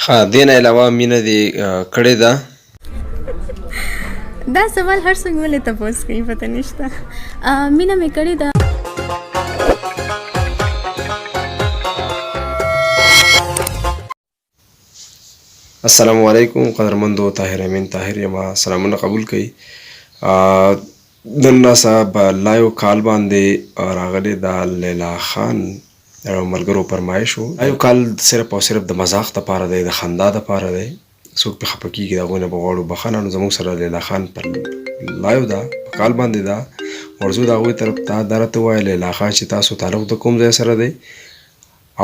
ها دې نه علاوه مینه دې کړې ده؟ دا سوال هر څوک ولې تپوس کوي پته نشته. مینه مې کړې ده. السلام علیکم قدرمندو، طاهر امین طاهر یم. سلامونه قبول کړئ. نن ناسا په لایو کال باندې راغلی د لیلا خان ملګرو فرمایش و. لایو کال صرف او صرف د مزاح دپاره دی، د خندا دپاره دی. څوک پې خفه کېږي د هغوی نه به غواړو بخښنه. نو زموږ سره لیلا خان پر لایو ده، په کال باندې ده. ورځو د هغوی طرف ته دا راته ووایه لیلا خان چې تاسو تعلق د کوم ځای سره دی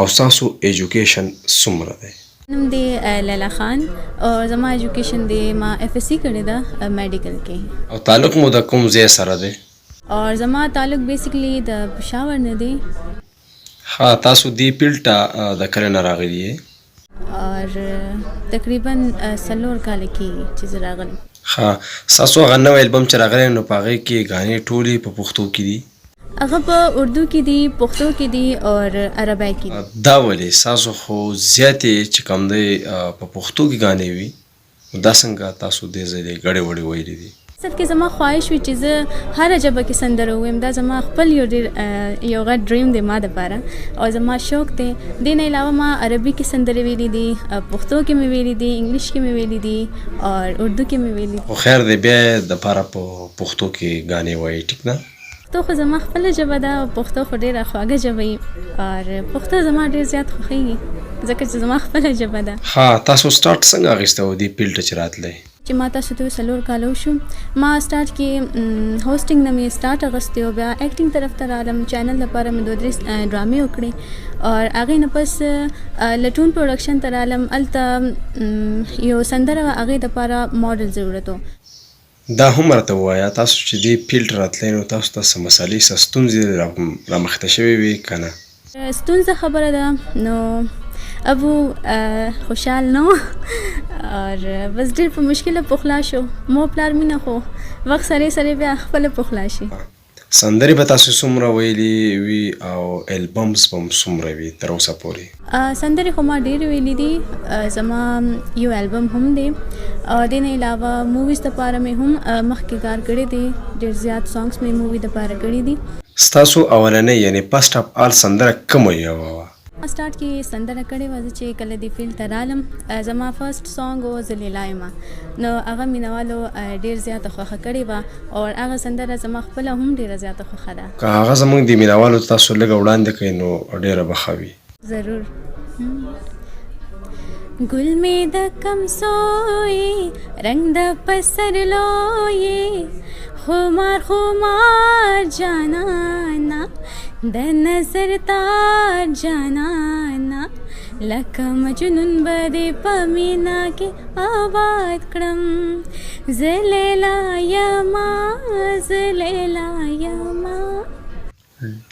او ستاسو ایجوکیشن څومره دی؟ نوم دی لیلا خان او زما ایجوکیشن دی، ما اف اس سی کړې ده میډیکل کې. او تعلق مو د کوم ځای سره دی؟ اور زما تعلق بیسیکلی د پشاور نه دی. ها تاسو دې فیلډ ته د کله نه راغلي یې؟ اور تقریبا 4 کال کېږي چې زه راغلم. ها ستاسو هغه نوی البم چې راغلی نو په هغې کې ګانې ټولې په پښتو کې دي؟ هغه په اردو کې دي، پښتو کې دي اور عربی کې دي. دا ولې ستاسو خو زیاتې چې کوم دی په پښتو کې ګانې وي، دا څنګه تاسو دې ځای دی ګډې وډې ویلي دي؟ اصل کې زما خواهش وي چې زه هره ژبه کې سندره ووایم. دا زما خپل یو ډېر یو غټ ډریم دی ما دپاره او زما شوق دی. دې نه علاوه ما عربي کې سندرې ویلي دي، پښتو کې مې ویلي دي، انګلیش کې مې ویلي دي اور اردو کې مې ویلي دي. خو خیر دی بیا یې دپاره په پښتو کې ګانې وایي، ټیک نه؟ پښتو خو زما خپله ژبه ده او پښتو خو ډېره خواږه ژبه وي اور پښتو زما ډېر زیات خوښیږي ځکه چې زما خپله ژبه ده. ها تاسو سټارټ څنګه اخیستی و دې فیلډ ته چې راتلی؟ چې ما تاسو ته 4 کال وشو. ما سټارټ کې هوسټینګ نه مې سټارټ اخیستی او بیا ایکټینګ طرف ته رالم. چینل لپاره مې 2-3 ډرامې وکړې اور هغې نه پس لټون پروډکشن ته رالم. هلته یو سندره وه، هغې دپاره ماډل ضرورت و. دا هم راته ووایه تاسو چې دې فیلډ راتلی نو تاسو ته څه مسلې څه ستونزې رامخته شوې وې که نه؟ ستونزه خبره ده نو ابو خوشحال نه اور بس ډېر په مشکله پخلا شو. مور پلار مینه خو وخت سره سره بیا خپله پخلا شي. سندرې به تاسو څومره ویلي وي او البمز به هم څومره وي تر اوسه پورې؟ سندرې خو ما ډېرې ویلي دي. زما یو البم هم دی او دې نه علاوه موویز دپاره مې هم مخکې کار کړی دی. ډېر زیات سانګس مې مووي دپاره کړي دي. ستاسو اولنۍ یعنې فسټ اف آل سندره کومه یوه وه؟ ما سټارټ کې سندره کړې وه. زه چې کله دې فیلډ ته رالم زما فرسټ سانګ و زه لیلا یم. نو هغه مینهوالو ډېر زیاته خوښه کړې وه او هغه سندره زما خپله هم ډېره زیاته خوښه ده. که هغه زموږ د مینهوالو تاسو لږه وړاندې کړئ نو ډېره به ښه وي. ضرور. گل میں د کم سوئی رنگ د پسرلوئی خمار خمار جانانا د نظر تار جانانا لکه مجنون بده پمینا کې آباد کړم زلیلا یما زلیلا یما.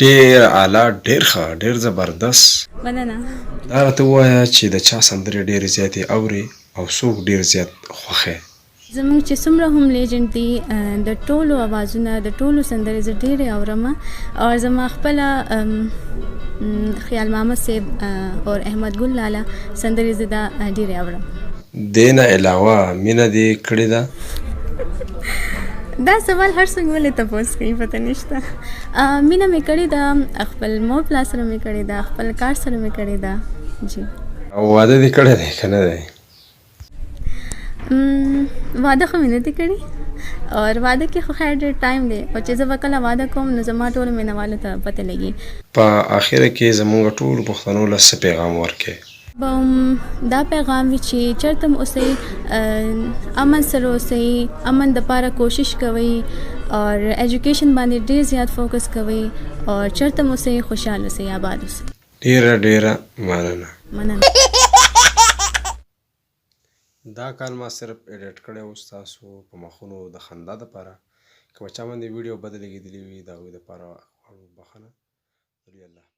ډېر اعلی، ډېر ښه، ډېر زبردست. مننه. دا راته ووایه چې د چا سندرې ډېرې زیاتې اورې او څوک ډېر زیات خوښی؟ زموږ چې څومره هم لیجنډ دي د ټولو اوازونه د ټولو سندرې زه ډېرې اورم او زما خپله خیال محمد صاحب اور احمد ګل لالا سندرې زه دا ډېرې اورم. دې نه علاوه مینه دې کړې ده؟ دا سوال هر څوک ولې تپوس کوي پته نشته. مینه مې کړې ده، خپل مور پلار سره مې کړې ده، خپل کار سره مې کړې ده. جی. او واده دې کړی دی که نه دی؟ واده خو مې نه دی کړی اور واده کې خو خیر ډېر ټایم دی او چې زه به کله واده کوم نو زما ټولو مینهوالو ته پته لګي. په اخره کې زموږ ټولو پښتنو له څه پیغام ورکړې؟ دا پیغام وي چې چېرته م اوسئ امن سره اوسئ، امن دپاره کوشش کوئ اور ایجوکیشن باندې ډېر زیات فوکس کوئ اور چېرته م اوسئ خوشحال اوسئ، آباد اوسئ. ډېره ډېره مننه. مننه. دا کال ما صرف ایډیټ کړی و ستاسو په مخونو د خندا دپاره. که په چا باندې ویډیو بده لګېدلې وي د هغوی دپاره بخښنه. الله